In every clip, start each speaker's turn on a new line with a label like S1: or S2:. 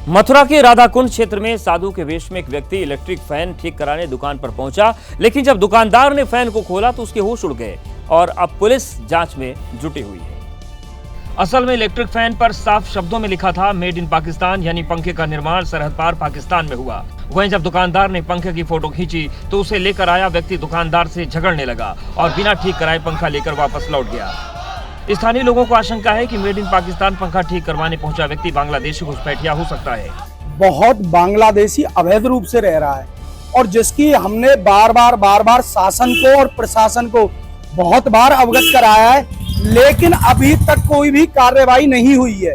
S1: मथुरा के राधाकुंड क्षेत्र में साधु के वेश में एक व्यक्ति इलेक्ट्रिक फैन ठीक कराने दुकान पर पहुंचा, लेकिन जब दुकानदार ने फैन को खोला तो उसके होश उड़ गए और अब पुलिस जांच में जुटी हुई है। असल में इलेक्ट्रिक फैन पर साफ शब्दों में लिखा था मेड इन पाकिस्तान, यानी पंखे का निर्माण सरहद पार पाकिस्तान में हुआ। वहीं जब दुकानदार ने पंखे की फोटो खींची तो उसे लेकर आया व्यक्ति दुकानदार से झगड़ने लगा और बिना ठीक कराए पंखा लेकर वापस लौट गया। स्थानीय लोगों को आशंका है कि मेड इन पाकिस्तान पंखा ठीक करवाने पहुंचा व्यक्ति बांग्लादेशी घुसपैठिया हो सकता है।
S2: बहुत बांग्लादेशी अवैध रूप से रह रहा है और जिसकी हमने बार बार शासन को और प्रशासन को बहुत बार अवगत कराया है, लेकिन अभी तक कोई भी कार्रवाई नहीं हुई है।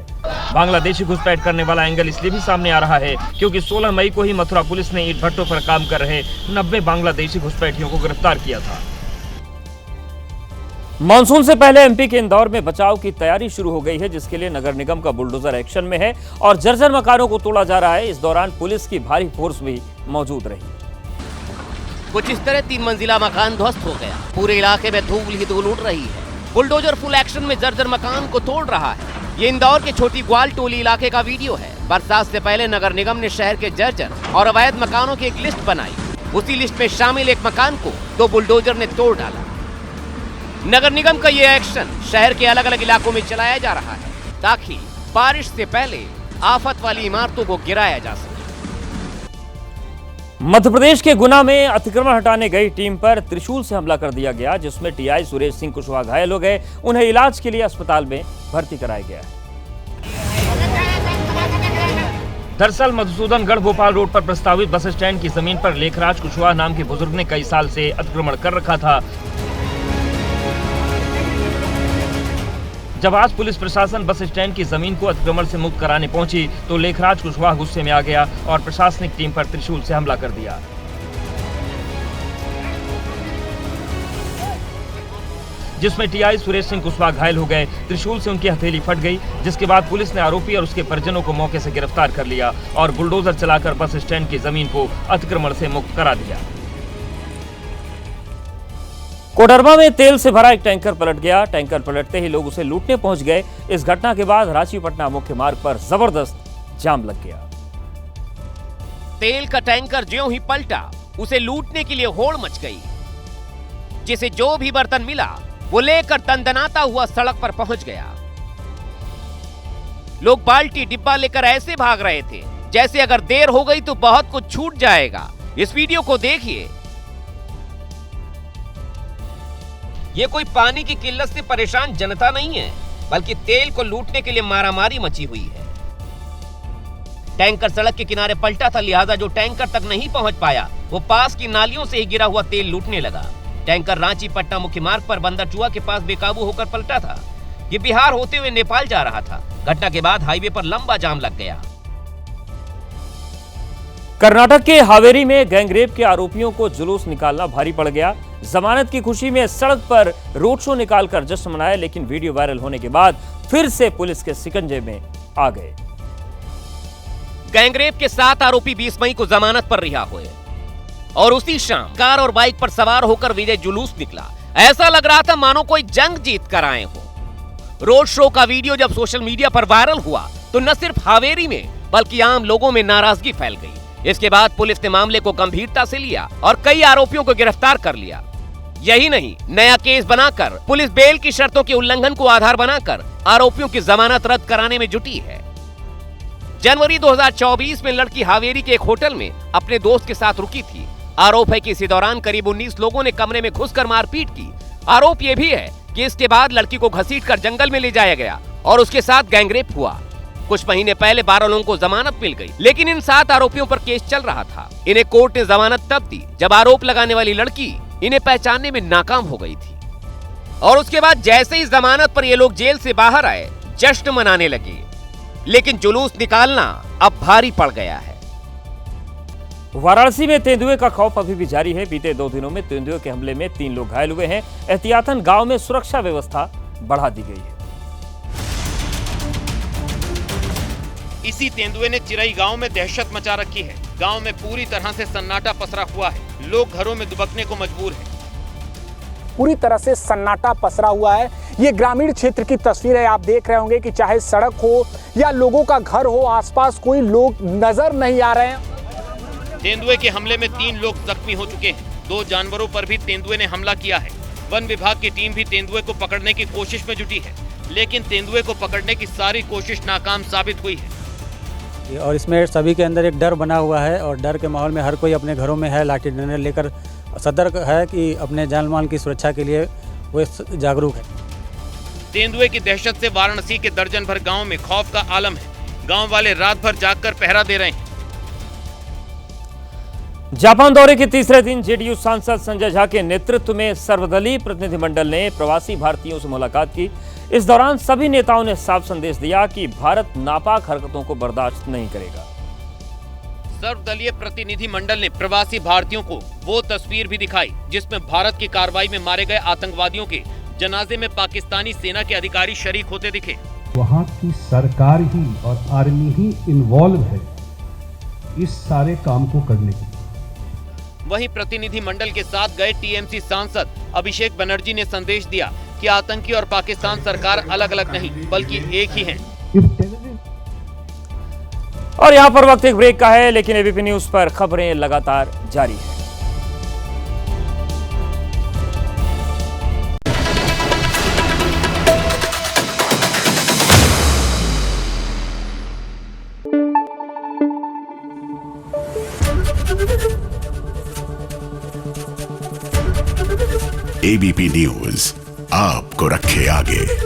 S1: बांग्लादेशी घुसपैठ करने वाला एंगल इसलिए भी सामने आ रहा है क्योंकि 16 मई को ही मथुरा पुलिस ने ईंट भट्टों पर काम कर रहे 90 बांग्लादेशी घुसपैठियों को गिरफ्तार किया था। मानसून से पहले एमपी के इंदौर में बचाव की तैयारी शुरू हो गई है, जिसके लिए नगर निगम का बुलडोजर एक्शन में है और जर्जर मकानों को तोड़ा जा रहा है। इस दौरान पुलिस की भारी फोर्स भी मौजूद रही।
S3: कुछ इस तरह 3 मंजिला मकान ध्वस्त हो गया। पूरे इलाके में धूल ही धूल उड़ रही है। बुलडोजर फुल एक्शन में जर्जर मकान को तोड़ रहा है। ये इंदौर के छोटी ग्वाल टोली इलाके का वीडियो है। बरसात से पहले नगर निगम ने शहर के जर्जर और अवैध मकानों की एक लिस्ट बनाई। उसी लिस्ट में शामिल एक मकान को 2 बुलडोजर ने तोड़ डाला। नगर निगम का ये एक्शन शहर के अलग अलग इलाकों में चलाया जा रहा है ताकि बारिश से पहले आफत वाली इमारतों को गिराया जा सके।
S1: मध्य प्रदेश के गुना में अतिक्रमण हटाने गई टीम पर त्रिशूल से हमला कर दिया गया, जिसमें टीआई सुरेश सिंह कुशवाहा घायल हो गए। उन्हें इलाज के लिए अस्पताल में भर्ती कराया गया है। दरअसल मधुसूदनगढ़ भोपाल रोड पर प्रस्तावित बस स्टैंड की जमीन पर लेखराज कुशवाहा नाम के बुजुर्ग ने कई साल से अतिक्रमण कर रखा था। जब आज पुलिस प्रशासन बस स्टैंड की जमीन को अतिक्रमण से मुक्त कराने पहुंची तो लेखराज कुशवाहा गुस्से में आ गया और प्रशासनिक टीम पर त्रिशूल से हमला कर दिया, जिसमें टीआई सुरेश सिंह कुशवाहा घायल हो गए। त्रिशूल से उनकी हथेली फट गई, जिसके बाद पुलिस ने आरोपी और उसके परिजनों को मौके से गिरफ्तार कर लिया और बुलडोजर चलाकर बस स्टैंड की जमीन को अतिक्रमण से मुक्त करा दिया। कोडरमा में तेल से भरा एक टैंकर पलट गया। टैंकर पलटते ही लोग उसे लूटने पहुंच गए। इस घटना के बाद रांची पटना मुख्य मार्ग पर जबरदस्त जाम लग गया।
S3: तेल का टैंकर ज्यों ही पलटा, उसे लूटने के लिए होड़ मच गई। जिसे जो भी बर्तन मिला वो लेकर दंदनाता हुआ सड़क पर पहुंच गया। लोग बाल्टी डिब्बा लेकर ऐसे भाग रहे थे जैसे अगर देर हो गई तो बहुत कुछ छूट जाएगा। इस वीडियो को देखिए। ये कोई पानी की किल्लत से परेशान जनता नहीं है, बल्कि तेल को लूटने के लिए मारामारी मची हुई है। टैंकर सड़क के किनारे पलटा था, लिहाजा जो टैंकर तक नहीं पहुंच पाया वो पास की नालियों से ही गिरा हुआ तेल लूटने लगा। टैंकर रांची पटना मुख्य मार्ग पर बंदरचुआ के पास बेकाबू होकर पलटा था। ये बिहार होते हुए नेपाल जा रहा था। घटना के बाद हाईवे पर लंबा जाम लग गया।
S1: कर्नाटक के हावेरी में गैंगरेप के आरोपियों को जुलूस निकालना भारी पड़ गया। जमानत की खुशी में सड़क पर रोड शो निकालकर जश्न मनाया, लेकिन वीडियो वायरल होने के बाद फिर से पुलिस के शिकंजे में आ गए।
S3: गैंगरेप के 7 आरोपी 20 मई को जमानत पर रिहा हुए और उसी शाम कार और बाइक पर सवार होकर विजय जुलूस निकला। ऐसा लग रहा था मानो कोई जंग जीत कर आए हो। रोड शो का वीडियो जब सोशल मीडिया पर वायरल हुआ तो न सिर्फ हावेरी में बल्कि आम लोगों में नाराजगी फैल गई। इसके बाद पुलिस ने मामले को गंभीरता से लिया और कई आरोपियों को गिरफ्तार कर लिया। यही नहीं, नया केस बनाकर पुलिस बेल की शर्तों के उल्लंघन को आधार बनाकर आरोपियों की जमानत रद्द कराने में जुटी है। जनवरी 2024 में लड़की हावेरी के एक होटल में अपने दोस्त के साथ रुकी थी। आरोप है कि इसी दौरान करीब 19 लोगों ने कमरे में घुसकर मारपीट की। आरोप यह भी है कि इसके बाद लड़की को घसीटकर जंगल में ले जाया गया और उसके साथ गैंगरेप हुआ। कुछ महीने पहले 12 लोगों को जमानत मिल गई, लेकिन इन 7 आरोपियों पर केस चल रहा था। इन्हें कोर्ट ने जमानत तब दी जब आरोप लगाने वाली लड़की इन्हें पहचानने में नाकाम हो गई थी। और उसके बाद जैसे ही जमानत पर ये लोग जेल से बाहर आए, जश्न मनाने लगे। लेकिन जुलूस निकालना अब भारी पड़ गया है।
S1: वाराणसी में तेंदुए का खौफ अभी भी जारी है। बीते 2 दिनों में तेंदुए के हमले में 3 लोग घायल हुए हैं। एहतियातन गांव में सुरक्षा व्यवस्था बढ़ा दी गई है।
S4: इसी तेंदुए ने चिरई गांव में दहशत मचा रखी है। गांव में पूरी तरह से सन्नाटा पसरा हुआ है। लोग घरों में दुबकने को मजबूर हैं।
S2: पूरी तरह से सन्नाटा पसरा हुआ है।
S5: ये ग्रामीण क्षेत्र की तस्वीर है। आप देख रहे होंगे कि चाहे सड़क हो या लोगों का घर हो, आसपास कोई लोग नजर नहीं आ रहे हैं।
S4: तेंदुए के हमले में 3 लोग जख्मी हो चुके हैं। 2 जानवरों पर भी तेंदुए ने हमला किया है। वन विभाग की टीम भी तेंदुए को पकड़ने की कोशिश में जुटी है, लेकिन तेंदुए को पकड़ने की सारी कोशिश नाकाम साबित हुई है।
S6: और इसमें सभी के अंदर एक डर बना हुआ है और डर के माहौल में हर कोई अपने घरों में है, लाठी डंडे लेकर सतर्क है कि अपने जान माल की सुरक्षा के लिए वो जागरूक है।
S4: तेंदुए की दहशत से वाराणसी के दर्जन भर गाँव में खौफ का आलम है। गाँव वाले रात भर जागकर पहरा दे रहे हैं।
S1: जापान दौरे के तीसरे दिन जेडीयू सांसद संजय झा के नेतृत्व में सर्वदलीय प्रतिनिधिमंडल ने प्रवासी भारतीयों से मुलाकात की। इस दौरान सभी नेताओं ने साफ संदेश दिया कि भारत नापाक हरकतों को बर्दाश्त नहीं करेगा।
S4: सर्वदलीय प्रतिनिधि मंडल ने प्रवासी भारतीयों को वो तस्वीर भी दिखाई जिसमें भारत की कार्रवाई में मारे गए आतंकवादियों के जनाजे में पाकिस्तानी सेना के अधिकारी शरीक होते दिखे।
S7: वहाँ की सरकार ही और आर्मी ही इन्वॉल्व है इस सारे काम को करने के।
S4: वहीं प्रतिनिधि मंडल के साथ गए टीएमसी सांसद अभिषेक बनर्जी ने संदेश दिया कि आतंकी और पाकिस्तान सरकार अलग अलग नहीं बल्कि एक ही हैं।
S1: और यहां पर वक्त एक ब्रेक का है, लेकिन एबीपी न्यूज पर खबरें लगातार जारी है।
S8: एबीपी न्यूज आपको रखे आगे।